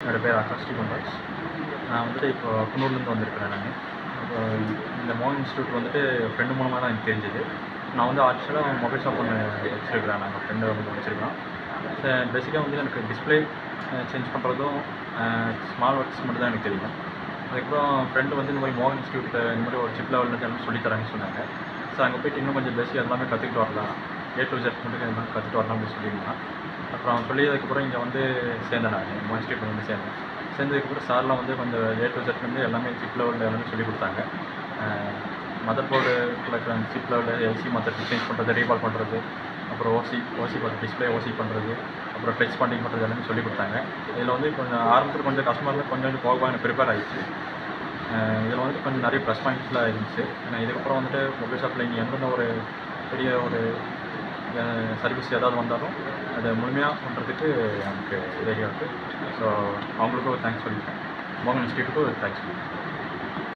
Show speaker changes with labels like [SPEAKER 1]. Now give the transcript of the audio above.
[SPEAKER 1] என்னோடய பேர் ஆகாஷ் ஸ்ரீகொண்டாஸ். நான் வந்துட்டு இப்போ குன்னூர்லேருந்து வந்திருக்கிறேன் நான். இப்போ இந்த மோகன் இன்ஸ்டியூட் வந்துட்டு ஃப்ரெண்டு மூலமாக தான் எனக்கு தெரிஞ்சது. நான் வந்து ஆக்சுவலாக மொபைல் ஷாப் ஒன்று வச்சுருக்கிறேன். நாங்கள் ஃப்ரெண்டு வந்து வச்சுருக்கோம். பேசிக்காக வந்து எனக்கு டிஸ்பிளே சேஞ்ச் பண்ணுறதும் ஸ்மால் ஒர்க்ஸ் மட்டும் தான் எனக்கு தெரியும். அதுக்கப்புறம் ஃப்ரெண்டு வந்து இந்த மாதிரி மோகன் இன்ஸ்டியூட்டில் இந்த மாதிரி ஒரு சிப் லெவலில் எல்லாம் சொல்லித்தராங்கன்னு சொன்னாங்க. ஸோ அங்கே போய்ட்டு இன்னும் கொஞ்சம் பேசிக் எல்லாமே கற்றுக்கிட்டு வரலாம், A to Z மட்டும் எல்லாமே கற்றுட்டு வரலாம் அப்படின்னு சொல்லியிருந்தான். அப்புறம் சொல்லியதுக்கப்புறம் இங்கே வந்து சேர்ந்தேன். நான் மோகன் இன்ஸ்டியூட் வந்து சேர்ந்ததுக்கப்புறம் சார்லாம் வந்து கொஞ்சம் A to Z வந்து எல்லாமே சிப் லெவலில் எல்லாமே சொல்லிக் கொடுத்தாங்க. மதர் போர்டுக்குள்ள இருக்கிற அந்த சிப் லெவலில் எல்சி மற்ற சேஞ்ச் பண்ணுறது, ரீபால் பண்ணுறது, அப்புறம் ஓசி பண்ணுறது, டிஸ்பிளே ஓசி பண்ணுறது, அப்புறம் டச் பாண்டிங் பண்ணுறது எல்லாமே சொல்லிக் கொடுத்தாங்க. இதில் வந்து கொஞ்சம் ஆரம்பத்தில் கொஞ்சம் கஸ்டமரில் கொஞ்சம் போக எனக்கு ப்ரிப்பேர் ஆகிடுச்சு. இதில் வந்துட்டு கொஞ்சம் நிறைய ப்ளஸ் பாயிண்ட்ஸ்லாம் இருந்துச்சு. ஏன்னா இதுக்கப்புறம் வந்துட்டு மொபைல் ஷாப்பில் இங்கே எந்தெந்த ஒரு பெரிய ஒரு சர்வீஸ் ஏதாவது வந்தாலும் அதை முழுமையாக பண்ணுறதுக்கு எனக்கு உதவியாக இருக்குது. ஸோ அவங்களுக்கும் ஒரு தேங்க்ஸ் சொல்லியிருக்கேன். மோகன் இன்ஸ்டியூட்டுக்கும் ஒரு தேங்க்ஸ் சொல்லியிருக்கேன்.